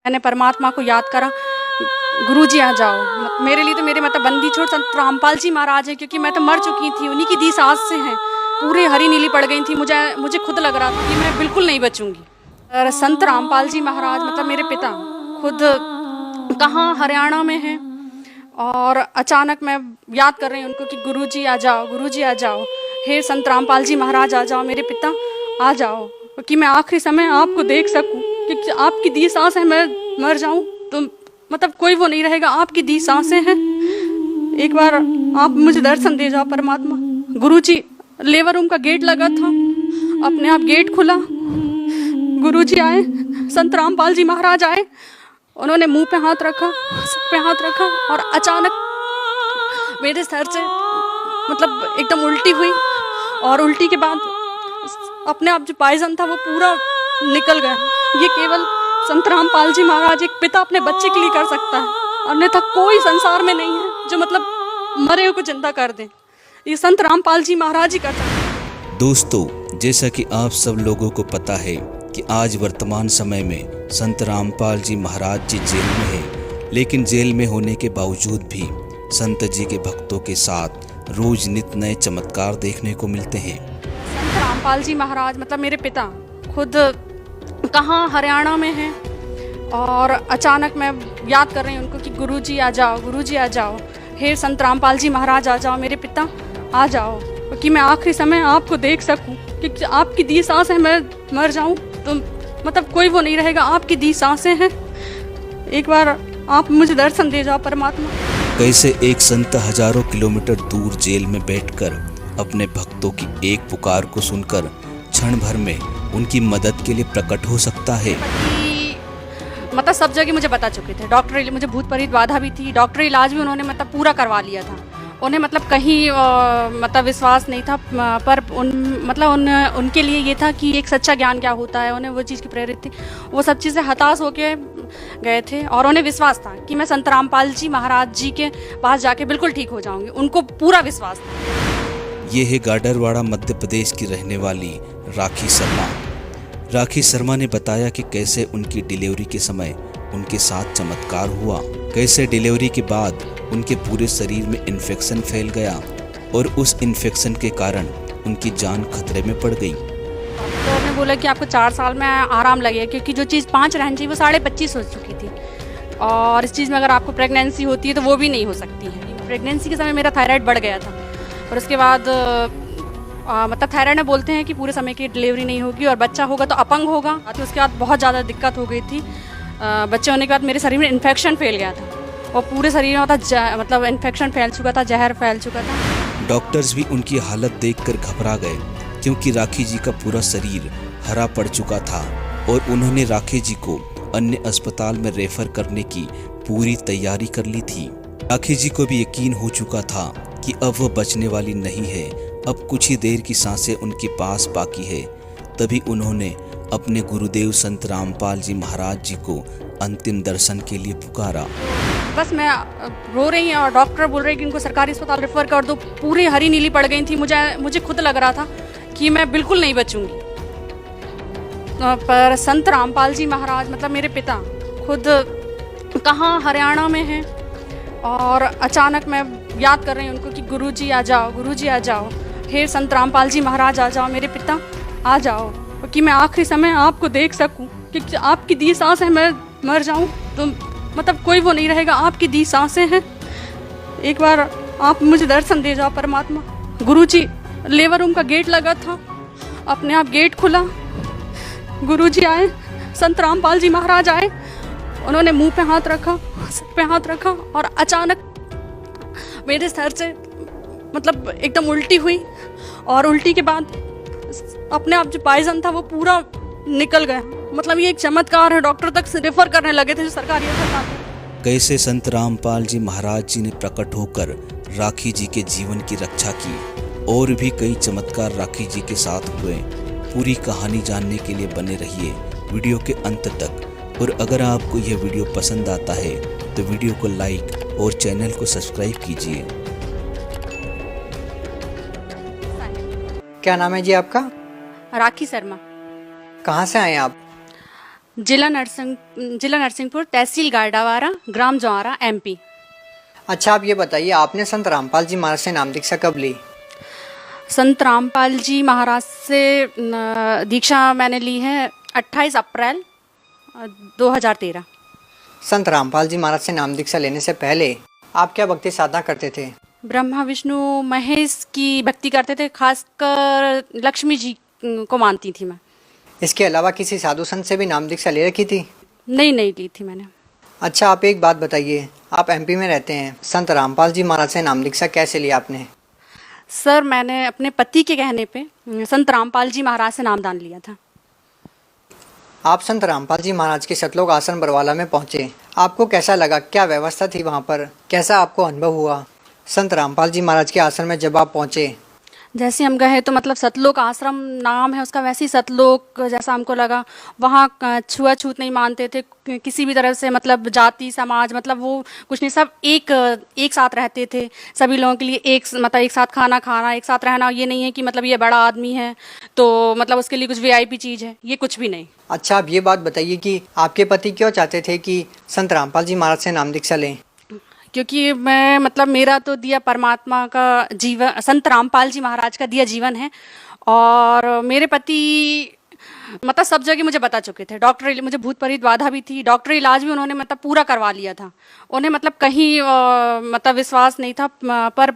मैंने परमात्मा को याद करा, गुरुजी आ जाओ। मेरे लिए तो मेरे मतलब बंदी छोड़ संत रामपाल जी महाराज है, क्योंकि मैं तो मर चुकी थी, उन्हीं की दी सांस से हैं। पूरी हरी नीली पड़ गई थी, मुझे खुद लग रहा था कि मैं बिल्कुल नहीं बचूंगी। और संत रामपाल जी महाराज मतलब मेरे पिता खुद कहाँ हरियाणा में हैं, और अचानक मैं याद कर रही हूँ उनको कि गुरुजी आ जाओ, गुरुजी आ जाओ, हे संत रामपाल जी महाराज आ जाओ, मेरे पिता आ जाओ, कि मैं आखिरी समय आपको देख सकूं, क्योंकि आपकी दी सांस है। मैं मर जाऊं तो मतलब कोई वो नहीं रहेगा, आपकी दी सांसें हैं। एक बार आप मुझे दर्शन दे जाओ परमात्मा। गुरुजी, लेबर रूम का गेट लगा था, अपने आप गेट खुला, गुरुजी आए, संत रामपाल जी महाराज आए, उन्होंने मुंह पे हाथ रखा, सिर पे हाथ रखा, और अचानक मेरे सर से मतलब एकदम उल्टी हुई, और उल्टी के बाद अपने आप जो पॉइजन था वो पूरा निकल गया। ये केवल संत रामपाल जी महाराज एक पिता अपने बच्चे के लिए कर सकता है, अन्यथा कोई संसार में नहीं है जो मतलब मरे हुए को जिंदा कर दे। ये संत रामपाल जी महाराज ही कर सकते हैं। दोस्तों, जैसा कि आप सब लोगों को पता है कि आज वर्तमान समय में संत रामपाल जी महाराज जी जेल में है, लेकिन जेल में होने के बावजूद भी संत जी के भक्तों के साथ रोज नित नए चमत्कार देखने को मिलते हैं। संत रामपाल जी महाराज मतलब मेरे पिता खुद कहाँ हरियाणा में हैं, और अचानक मैं याद कर रही हूँ उनको कि गुरुजी आ जाओ, गुरुजी आ जाओ, हे संत रामपाल जी महाराज आ जाओ, मेरे पिता आ जाओ, कि मैं आखिरी समय आपको देख सकूं, क्योंकि आपकी दी सांस है। मैं मर जाऊं तो मतलब कोई वो नहीं रहेगा, आपकी दी सांसें हैं। एक बार आप मुझे दर्शन दे जाओ परमात्मा। कैसे एक संत हजारों किलोमीटर दूर जेल में बैठकर अपने भक्तों की एक पुकार को सुनकर क्षण भर में उनकी मदद के लिए प्रकट हो सकता है। मतलब सब जगह मुझे बता चुके थे डॉक्टर, मुझे भूत प्रेत बाधा भी थी, डॉक्टर इलाज भी उन्होंने मतलब पूरा करवा लिया था। उन्हें मतलब कहीं मतलब विश्वास नहीं था, पर उनके लिए ये था कि एक सच्चा ज्ञान क्या होता है, उन्हें वो चीज़ की प्रेरित थी। वो सब चीज़ें हताश होके गए थे, और उन्हें विश्वास था कि मैं संत रामपाल जी महाराज जी के पास जाके बिल्कुल ठीक हो जाऊंगी। उनको पूरा विश्वास था। ये है गाडरवाड़ा मध्य प्रदेश की रहने वाली राखी शर्मा। राखी शर्मा ने बताया कि कैसे उनकी डिलीवरी के समय उनके साथ चमत्कार हुआ, कैसे डिलीवरी के बाद उनके पूरे शरीर में इन्फेक्शन फैल गया, और उस इन्फेक्शन के कारण उनकी जान खतरे में पड़ गई। डॉक्टर ने बोला कि आपको 4 साल में आराम लगेगा, क्योंकि जो चीज़ 5 रहनी चाहिए वो 25.5 हो चुकी थी, और इस चीज़ में अगर आपको प्रेगनेंसी होती है तो वो भी नहीं हो सकती है। प्रेगनेंसी के समय मेरा थायराइड बढ़ गया था, और उसके बाद मतलब थायराइड में बोलते हैं कि पूरे समय की डिलीवरी नहीं होगी, और बच्चा होगा तो अपंग होगा। तो उसके बाद बहुत ज़्यादा दिक्कत हो गई थी। बच्चे होने के बाद मेरे शरीर में इन्फेक्शन फैल गया था, और पूरे शरीर में था मतलब इन्फेक्शन फैल चुका था, जहर फैल चुका था। डॉक्टर्स भी उनकी हालत देखकर घबरा गए, क्योंकि राखी जी का पूरा शरीर हरा पड़ चुका था, और उन्होंने राखी जी को अन्य अस्पताल में रेफर करने की पूरी तैयारी कर ली थी। राखी जी को भी यकीन हो चुका था कि अब वह बचने वाली नहीं है, अब कुछ ही देर की सांसें उनके पास बाकी है। तभी उन्होंने अपने गुरुदेव संत रामपाल जी महाराज जी को अंतिम दर्शन के लिए पुकारा। बस मैं रो रही हूँ, और डॉक्टर बोल रहे कि इनको सरकारी अस्पताल रेफर कर दो। पूरी हरी नीली पड़ गई थी, मुझे खुद लग रहा था कि मैं बिल्कुल नहीं बचूंगी। पर संत रामपाल जी महाराज मतलब मेरे पिता खुद कहाँ हरियाणा में हैं, और अचानक मैं याद कर रही हूँ उनको कि गुरुजी आ जाओ, गुरुजी आ जाओ, हे संत रामपाल जी महाराज आ जाओ, मेरे पिता आ जाओ, कि मैं आखिरी समय आपको देख सकूं, क्योंकि आपकी दी सांस है। मैं मर जाऊं तो मतलब कोई वो नहीं रहेगा, आपकी दी सांसें हैं। एक बार आप मुझे दर्शन दे जाओ परमात्मा। गुरुजी, लेबर रूम का गेट लगा था, अपने आप गेट खुला, गुरुजी आए, संत रामपाल जी महाराज आए, उन्होंने मुंह पे हाथ रखा, सिर पे हाथ रखा, और अचानक मेरे सर से मतलब एकदम उल्टी हुई, और उल्टी के बाद अपने आप जो पॉइजन था वो पूरा निकल गया। मतलब ये एक चमत्कार है, डॉक्टर तक रेफर करने लगे थे जो सरकारी अस्पताल। कैसे संत रामपाल जी महाराज जी ने प्रकट होकर राखी जी के जीवन की रक्षा की, और भी कई चमत्कार राखी जी के साथ हुए। पूरी कहानी जानने के लिए बने रहिए वीडियो के अंत तक, और अगर आपको यह वीडियो पसंद आता है तो वीडियो को लाइक और चैनल को सब्सक्राइब कीजिए। क्या नाम है जी आपका? राखी शर्मा। कहाँ से आए आप? जिला नरसिंहपुर, तहसील गाडावारा, ग्राम जवारा, MP। अच्छा, आप ये बताइए, आपने संत रामपाल जी महाराज से नाम दीक्षा कब ली? संत रामपाल जी महाराज से दीक्षा मैंने ली है 28 अप्रैल 2013। संत रामपाल जी महाराज से नाम दीक्षा लेने से पहले आप क्या भक्ति साधना करते थे? ब्रह्मा विष्णु महेश की भक्ति करते थे, खासकर लक्ष्मी जी को मानती थी मैं। इसके अलावा किसी साधु संत से भी नाम दीक्षा ले रखी थी? नहीं ली थी मैंने। अच्छा, आप एक बात बताइए, आप MP में रहते हैं, संत रामपाल जी महाराज से नाम दीक्षा कैसे लिया आपने? सर, मैंने अपने पति के कहने पे संत रामपाल जी महाराज से नामदान लिया था। आप संत रामपाल जी महाराज के सतलोक आश्रम बरवाला में पहुंचे, आपको कैसा लगा? क्या व्यवस्था थी वहां पर? कैसा आपको अनुभव हुआ संत रामपाल जी महाराज के आश्रम में जब आप पहुंचे? जैसे हम गए तो मतलब सतलोक आश्रम नाम है उसका, वैसे ही सतलोक जैसा हमको लगा। वहाँ छुआछूत नहीं मानते थे किसी भी तरह से, मतलब जाति समाज मतलब वो कुछ नहीं, सब एक साथ रहते थे। सभी लोगों के लिए एक साथ खाना खाना, एक साथ रहना। ये नहीं है कि मतलब ये बड़ा आदमी है तो मतलब उसके लिए कुछ VIP चीज़ है, ये कुछ भी नहीं। अच्छा, आप ये बात बताइए कि आपके पति क्यों चाहते थे कि संत रामपाल जी महाराज से नाम दीक्षा लें? क्योंकि मैं मतलब मेरा तो दिया परमात्मा का जीवन, संत रामपाल जी महाराज का दिया जीवन है। और मेरे पति मतलब सब जगह मुझे बता चुके थे। डॉक्टर, मुझे भूत प्रेत बाधा भी थी, डॉक्टर इलाज भी उन्होंने मतलब पूरा करवा लिया था। उन्हें मतलब कहीं मतलब विश्वास नहीं था, पर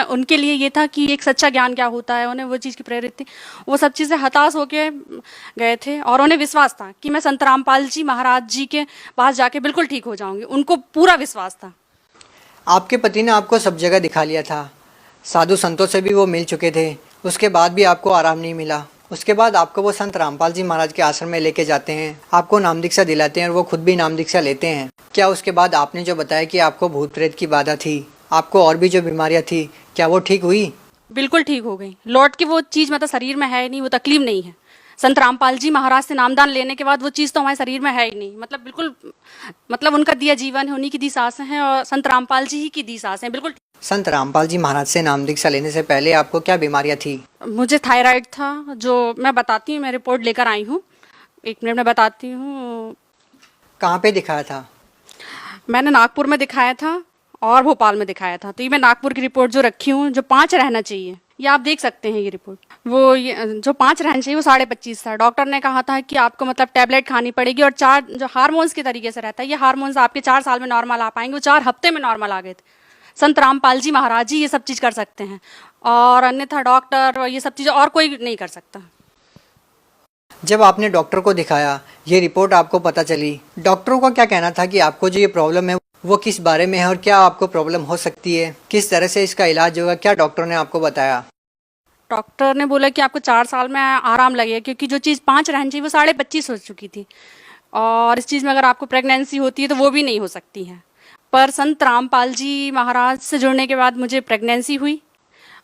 उनके लिए ये था कि एक सच्चा ज्ञान क्या होता है, उन्हें वो चीज़ की प्रेरित थी। वो सब चीज़ें हताश होके गए थे और उन्हें विश्वास था कि मैं संत रामपाल जी महाराज जी के पास जाके बिल्कुल ठीक हो जाऊंगी। उनको पूरा विश्वास था। आपके पति ने आपको सब जगह दिखा लिया था, साधु संतों से भी वो मिल चुके थे, उसके बाद भी आपको आराम नहीं मिला। उसके बाद आपको वो संत रामपाल जी महाराज के आश्रम में लेके जाते हैं, आपको नाम दीक्षा दिलाते हैं और वो खुद भी नाम दीक्षा लेते हैं। क्या उसके बाद आपने जो बताया कि आपको भूत प्रेत की बाधा थी, आपको और भी जो बीमारियां थी, क्या वो ठीक हुई? बिल्कुल ठीक हो गई। लौट के वो चीज़ मतलब शरीर में है ही नहीं, वो तकलीफ नहीं है। संत रामपाल जी महाराज से नामदान लेने के बाद वो चीज़ तो हमारे शरीर में है ही नहीं। मतलब बिल्कुल, मतलब उनका दिया जीवन है, उन्हीं की दी सांसें हैं और संत रामपाल जी ही की दी सांसें हैं। बिल्कुल। संत रामपाल जी महाराज से नाम दीक्षा लेने से पहले आपको क्या बीमारियां थी? मुझे थायराइड था, जो मैं बताती हूँ, मैं रिपोर्ट लेकर आई हूँ, 1 मिनट में बताती हूँ। कहाँ पे दिखाया था? मैंने नागपुर में दिखाया था और भोपाल में दिखाया था। तो ये मैं नागपुर की रिपोर्ट जो रखी हूँ, जो 5 रहना चाहिए, ये आप देख सकते हैं। ये रिपोर्ट जो 5 रहना चाहिए वो 25.5 था। डॉक्टर ने कहा था कि आपको मतलब टैबलेट खानी पड़ेगी और 4 जो हार्मोन्स के तरीके से रहता है, ये हार्मोन्स आपके 4 साल में नॉर्मल आ पाएंगे, वो 4 हफ्ते में नॉर्मल आ गए थे। संत रामपाल जी महाराज जी ये सब चीज़ कर सकते हैं और अन्यथा डॉक्टर ये सब चीज़ें और कोई नहीं कर सकता। जब आपने डॉक्टर को दिखाया, ये रिपोर्ट आपको पता चली, डॉक्टरों का क्या कहना था कि आपको जो ये प्रॉब्लम है वो किस बारे में है और क्या आपको प्रॉब्लम हो सकती है, किस तरह से इसका इलाज होगा, क्या डॉक्टर ने आपको बताया? डॉक्टर ने बोला कि आपको 4 साल में आराम लगेगा, क्योंकि जो चीज़ 5 रहनी चाहिए वो 25.5 हो चुकी थी और इस चीज़ में अगर आपको प्रेगनेंसी होती है तो वो भी नहीं हो सकती है। पर संत रामपाल जी महाराज से जुड़ने के बाद मुझे प्रेगनेंसी हुई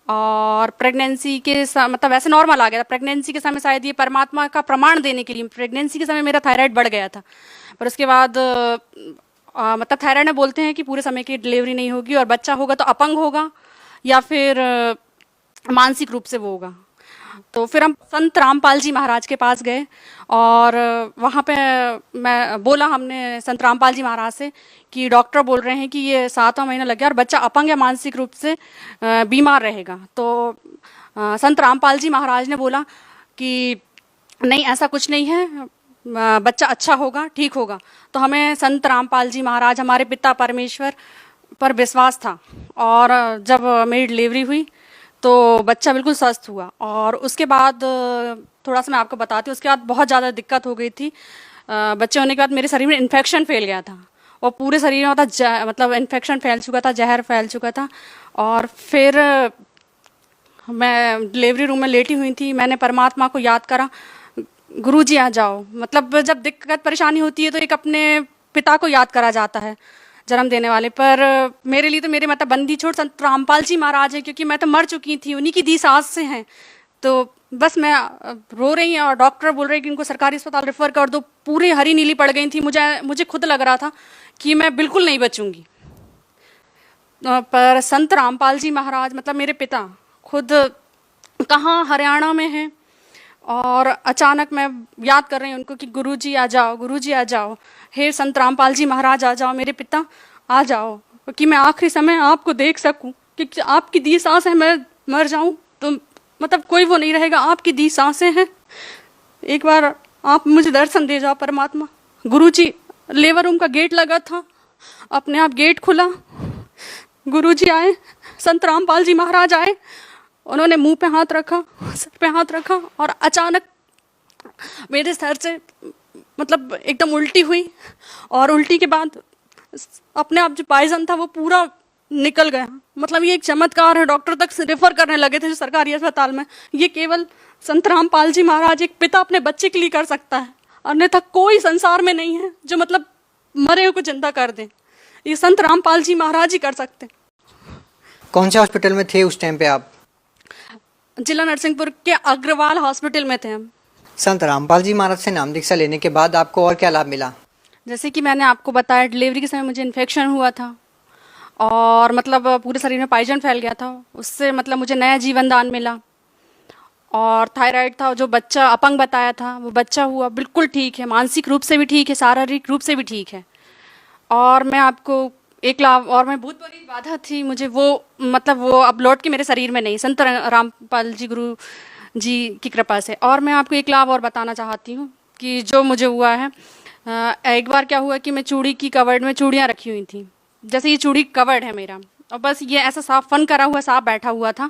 और प्रेगनेंसी के मतलब वैसे नॉर्मल आ गया था। प्रेगनेंसी के समय शायद ये परमात्मा का प्रमाण देने के लिए, प्रेगनेंसी के समय मेरा थायराइड बढ़ गया था, पर उसके बाद मतलब थायराइड में बोलते हैं कि पूरे समय की डिलीवरी नहीं होगी और बच्चा होगा तो अपंग होगा या फिर मानसिक रूप से वो होगा। तो फिर हम संत रामपाल जी महाराज के पास गए और वहाँ पे मैं बोला हमने संत रामपाल जी महाराज से कि डॉक्टर बोल रहे हैं कि ये 7वां महीना लग गया और बच्चा अपंग या मानसिक रूप से बीमार रहेगा। तो संत रामपाल जी महाराज ने बोला कि नहीं, ऐसा कुछ नहीं है, बच्चा अच्छा होगा, ठीक होगा। तो हमें संत रामपाल जी महाराज, हमारे पिता परमेश्वर पर विश्वास था और जब मेरी डिलीवरी हुई तो बच्चा बिल्कुल स्वस्थ हुआ। और उसके बाद थोड़ा सा मैं आपको बताती हूँ, उसके बाद बहुत ज़्यादा दिक्कत हो गई थी। बच्चे होने के बाद मेरे शरीर में इन्फेक्शन फैल गया था और पूरे शरीर में था मतलब इन्फेक्शन फैल चुका था, जहर फैल चुका था। और फिर मैं डिलीवरी रूम में लेटी हुई थी, मैंने परमात्मा को याद करा, गुरुजी आ जाओ। मतलब जब दिक्कत परेशानी होती है तो एक अपने पिता को याद करा जाता है, जन्म देने वाले। पर मेरे लिए तो मेरे मतलब बंदी छोड़ संत रामपाल जी महाराज है, क्योंकि मैं तो मर चुकी थी, उन्हीं की दी सांस से हैं। तो बस मैं रो रही हैं और डॉक्टर बोल रहे हैं कि इनको सरकारी अस्पताल रेफर कर दो। पूरी हरी नीली पड़ गई थी, मुझे खुद लग रहा था कि मैं बिल्कुल नहीं बचूंगी। पर संत रामपाल जी महाराज मतलब मेरे पिता खुद कहाँ हरियाणा में हैं और अचानक मैं याद कर रही हूँ उनको कि गुरुजी आ जाओ, गुरुजी आ जाओ, हे संत रामपाल जी महाराज आ जाओ, मेरे पिता आ जाओ, कि मैं आखिरी समय आपको देख सकूं, कि आपकी दी सांसें मैं मर जाऊं तो मतलब कोई वो नहीं रहेगा, आपकी दी सांसें हैं, एक बार आप मुझे दर्शन दे जाओ परमात्मा। गुरुजी, लेबर रूम का गेट लगा था, अपने आप गेट खुला, गुरुजी आए, संत रामपाल जी महाराज आए, उन्होंने मुंह पे हाथ रखा, सर पे हाथ रखा और अचानक मेरे सर से मतलब एकदम उल्टी हुई और उल्टी के बाद अपने आप जो पॉइजन था वो पूरा निकल गया। मतलब ये एक चमत्कार है, डॉक्टर तक से रेफर करने लगे थे जो सरकारी अस्पताल में। ये केवल संत रामपाल जी महाराज, एक पिता अपने बच्चे के लिए कर सकता है, अन्यथा कोई संसार में नहीं है जो मतलब मरे हुए को जिंदा कर दे। ये संत रामपाल जी महाराज ही कर सकते। कौन से हॉस्पिटल में थे उस टाइम पे आप? जिला नरसिंहपुर के अग्रवाल हॉस्पिटल में थे हम। संत रामपाल जी महाराज से नाम दीक्षा लेने के बाद आपको और क्या लाभ मिला? जैसे कि मैंने आपको बताया, डिलीवरी के समय मुझे इन्फेक्शन हुआ था और मतलब पूरे शरीर में पॉइजन फैल गया था, उससे मतलब मुझे नया जीवन दान मिला। और थायराइड था, जो बच्चा अपंग बताया था वो बच्चा हुआ, बिल्कुल ठीक है, मानसिक रूप से भी ठीक है, शारीरिक रूप से भी ठीक है। और मैं आपको एक लाभ और, मैं बहुत बड़ी बाधा थी मुझे, वो मतलब वो अब लौट के मेरे शरीर में नहीं, संत रामपाल जी गुरु जी की कृपा से। और मैं आपको एक लाभ और बताना चाहती हूँ कि जो मुझे हुआ है, एक बार क्या हुआ कि मैं चूड़ी की कवर्ड में चूड़ियाँ रखी हुई थी, जैसे ये चूड़ी कवर्ड है मेरा, और बस ये ऐसा सांप फन करा हुआ सांप बैठा हुआ था,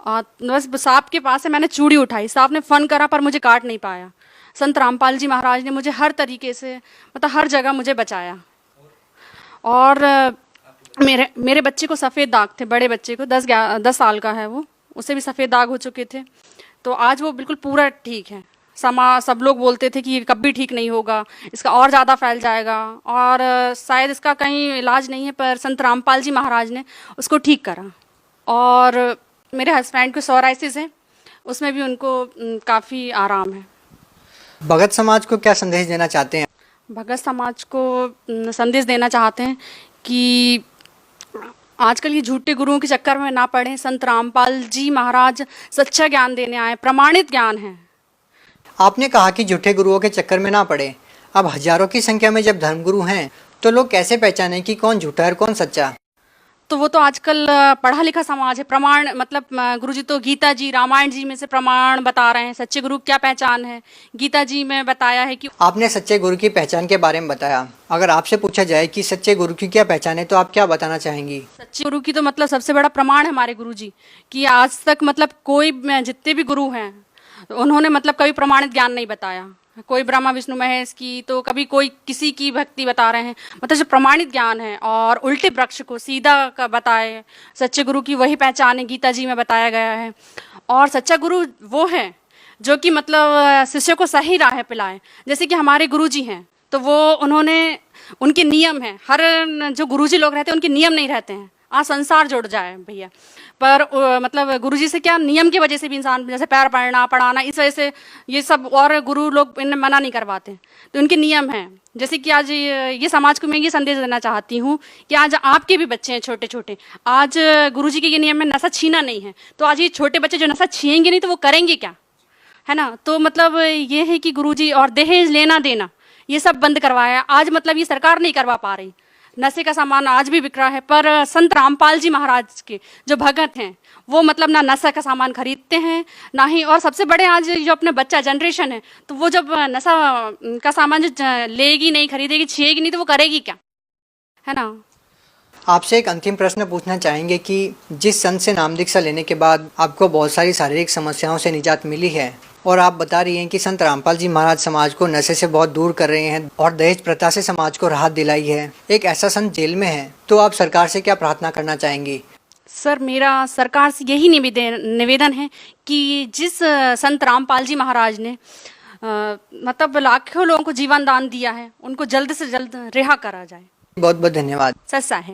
बस सांप के पास से मैंने चूड़ी उठाई, सांप ने फन करा पर मुझे काट नहीं पाया। संत रामपाल जी महाराज ने मुझे हर तरीके से मतलब हर जगह मुझे बचाया। और मेरे बच्चे को सफ़ेद दाग थे, बड़े बच्चे को 10 साल का है वो, उसे भी सफ़ेद दाग हो चुके थे, तो आज वो बिल्कुल पूरा ठीक है। सब लोग बोलते थे कि ये कभी ठीक नहीं होगा, इसका और ज़्यादा फैल जाएगा और शायद इसका कहीं इलाज नहीं है, पर संत रामपाल जी महाराज ने उसको ठीक करा। और मेरे हस्बैंड को सोराइसिस है, उसमें भी उनको काफ़ी आराम है। भगत समाज को क्या संदेश देना चाहते हैं? भगत समाज को संदेश देना चाहते हैं कि आजकल ये झूठे गुरुओं के चक्कर में ना पड़े। संत रामपाल जी महाराज सच्चा ज्ञान देने आए, प्रमाणित ज्ञान है। आपने कहा कि झूठे गुरुओं के चक्कर में ना पड़े। अब हजारों की संख्या में जब धर्मगुरु हैं तो लोग कैसे पहचानें कि कौन झूठा है और कौन सच्चा? तो वो तो आजकल पढ़ा लिखा समाज है, प्रमाण मतलब गुरुजी तो गीता जी रामायण जी में से प्रमाण बता रहे हैं, सच्चे गुरु क्या पहचान है। गीता जी में बताया है कि आपने सच्चे गुरु की पहचान के बारे में बताया। अगर आपसे पूछा जाए कि सच्चे गुरु की क्या पहचान है तो आप क्या बताना चाहेंगी? सच्चे गुरु की तो मतलब सबसे बड़ा प्रमाण है हमारे गुरुजी कि आज तक मतलब कोई जितने भी गुरु हैं उन्होंने मतलब कभी प्रमाणित ज्ञान नहीं बताया। कोई ब्रह्मा विष्णु महेश की, तो कभी कोई किसी की भक्ति बता रहे हैं, मतलब जो प्रमाणित ज्ञान है और उल्टे वृक्ष को सीधा का बताए, सच्चे गुरु की वही पहचान है, गीता जी में बताया गया है। और सच्चा गुरु वो है जो कि मतलब शिष्य को सही राह पिलाए। जैसे कि हमारे गुरुजी हैं तो वो उनके नियम हैं, हर जो गुरुजी लोग रहते हैं उनके नियम नहीं रहते हैं। आज संसार जुड़ जाए भैया, पर मतलब गुरुजी से क्या नियम की वजह से भी इंसान, जैसे पैर पढ़ाना इस वजह से ये सब, और गुरु लोग इन्हें मना नहीं करवाते, तो उनके नियम हैं। जैसे कि आज ये समाज को मैं ये संदेश देना चाहती हूँ कि आज आपके भी बच्चे हैं छोटे छोटे, आज गुरुजी के ये नियम में नशा छीना नहीं है, तो आज ये छोटे बच्चे जो नशा छीनेंगे नहीं तो वो करेंगे क्या, है ना। तो मतलब ये है कि गुरुजी और दहेज लेना देना ये सब बंद करवाया। आज मतलब ये सरकार नहीं करवा पा रही, नशे का सामान आज भी बिक रहा है, पर संत रामपाल जी महाराज के जो भगत हैं वो मतलब ना नशा का सामान खरीदते हैं ना ही, और सबसे बड़े आज जो अपने बच्चा जनरेशन है तो वो जब नशा का सामान जो लेगी नहीं, खरीदेगी, छीएगी नहीं तो वो करेगी क्या, है ना। आपसे एक अंतिम प्रश्न पूछना चाहेंगे कि जिस संत से नाम दीक्षा लेने के बाद आपको बहुत सारी शारीरिक समस्याओं से निजात मिली है और आप बता रही हैं कि संत रामपाल जी महाराज समाज को नशे से बहुत दूर कर रहे हैं और दहेज प्रथा से समाज को राहत दिलाई है, एक ऐसा संत जेल में है, तो आप सरकार से क्या प्रार्थना करना चाहेंगी? सर, मेरा सरकार से यही निवेदन है कि जिस संत रामपाल जी महाराज ने मतलब लाखों लोगों को जीवन दान दिया है, उनको जल्द से जल्द रिहा करा जाए। बहुत बहुत धन्यवाद। सच्चा है।